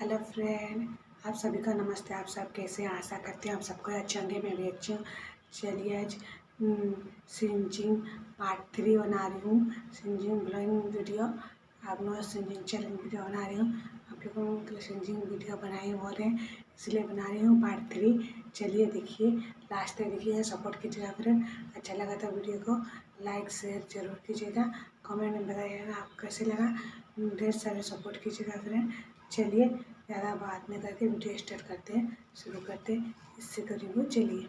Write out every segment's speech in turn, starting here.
Hello friend, आप सभी का नमस्ते। आप सब कैसे हैं? आशा करते हैं आप सबको अच्छे होंगे। मैं भी अच्छी हूँ। चलिए आज सिंजिंग पार्ट 3 बना रही हूँ। सिंजिंग ब्लॉगिंग वीडियो, आप लोग सिंजिंग चैलेंज वीडियो बना रही हूँ। आप लोगों के लिए सिंजिंग वीडियो बनाए हो रहे हैं, इसलिए बना रही हूँ पार्ट 3। चलिए देखिए, लास्ट तक देखिए, सपोर्ट कीजिएगा फ्रेंड। अच्छा लगा तो वीडियो को लाइक शेयर जरूर कीजिएगा, कमेंट में बताइएगा आप कैसे लगा। ढेर सारे सपोर्ट कीजिएगा फ्रेंड। चलिए ज़्यादा बात नहीं करके वीडियो स्टार्ट करते हैं, शुरू करते हैं इससे करीब। चलिए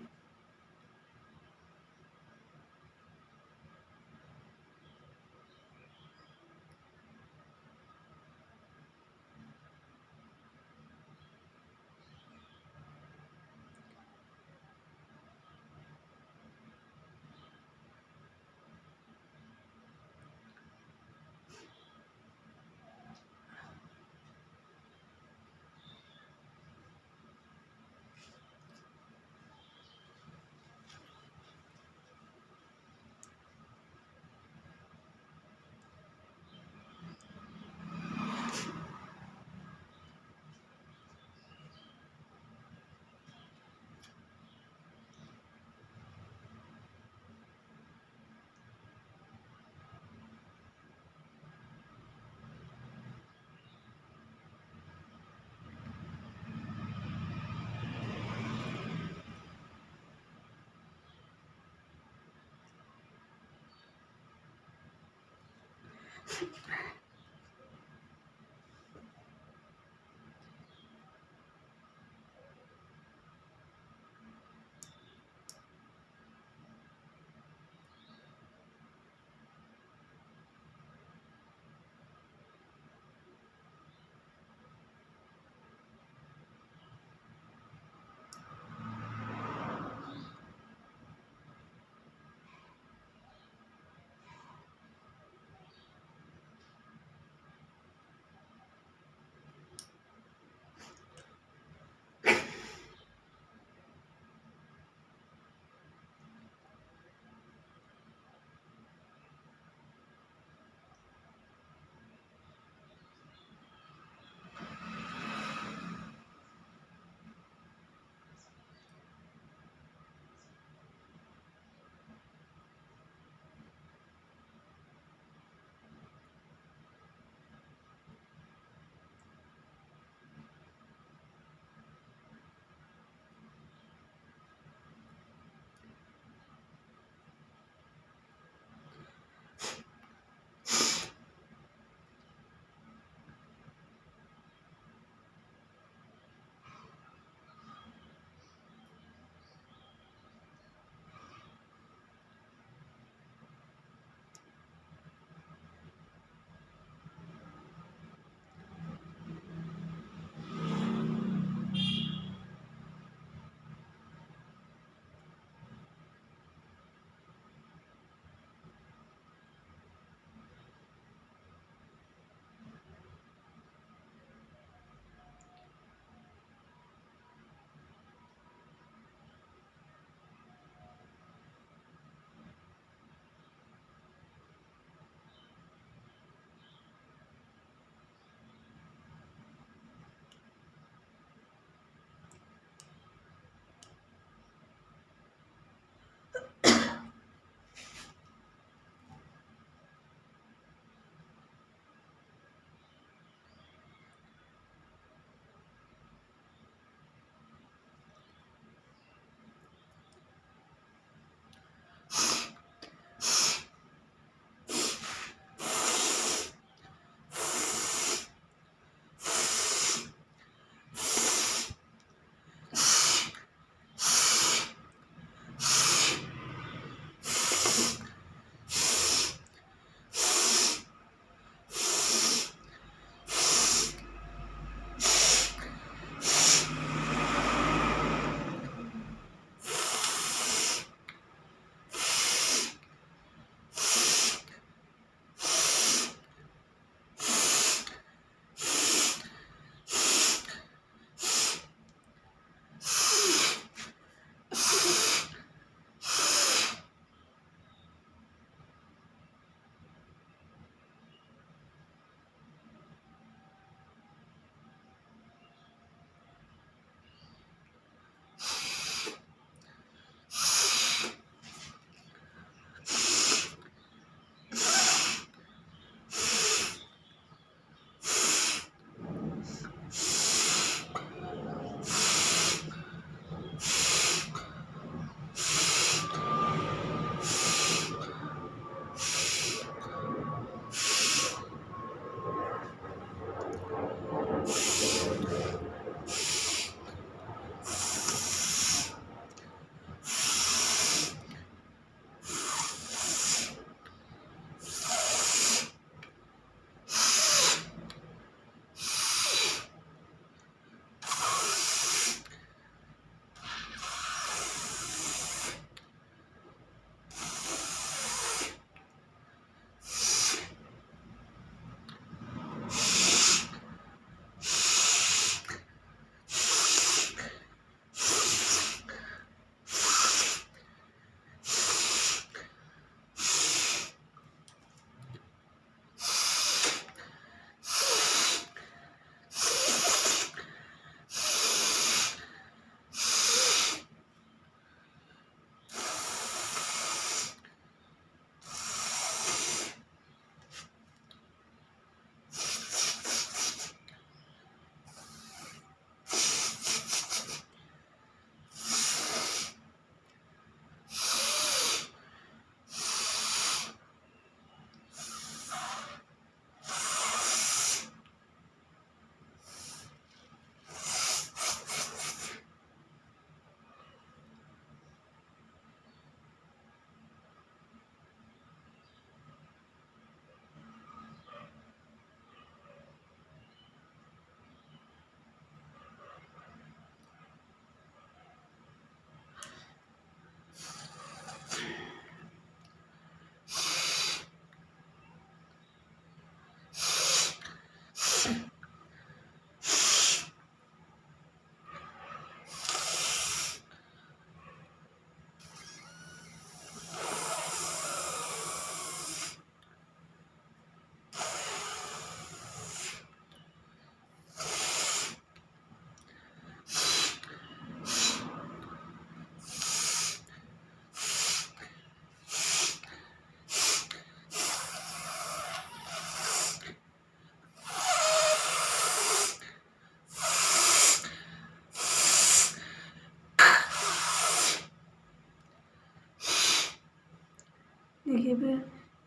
भी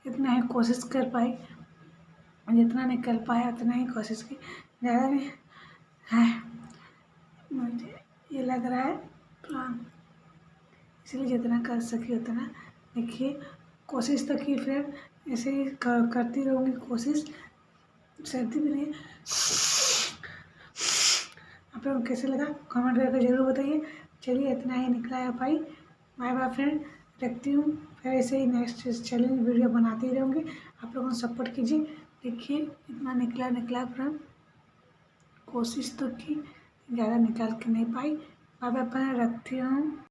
इतना ही कोशिश कर पाई, जितना निकल पाया उतना ही कोशिश की, ज़्यादा नहीं है। मुझे ये लग रहा है इसलिए जितना कर सकी उतना देखिए, कोशिश तो की, फिर ऐसे ही करती रहूँगी कोशिश। सर्दी भी नहीं है। आप लोगों को कैसे लगा कमेंट करके ज़रूर बताइए। चलिए इतना ही निकला है भाई। बाय बाय फ्रेंड, रखती हूँ। फिर ऐसे ही नेक्स्ट चैलेंज वीडियो बनाती रहूँगी। आप लोगों को सपोर्ट कीजिए। देखिए इतना निकला फ्रेंड, कोशिश तो की, ज़्यादा निकाल के नहीं पाई। बाय बाय फ्रेंड, रखती हूँ।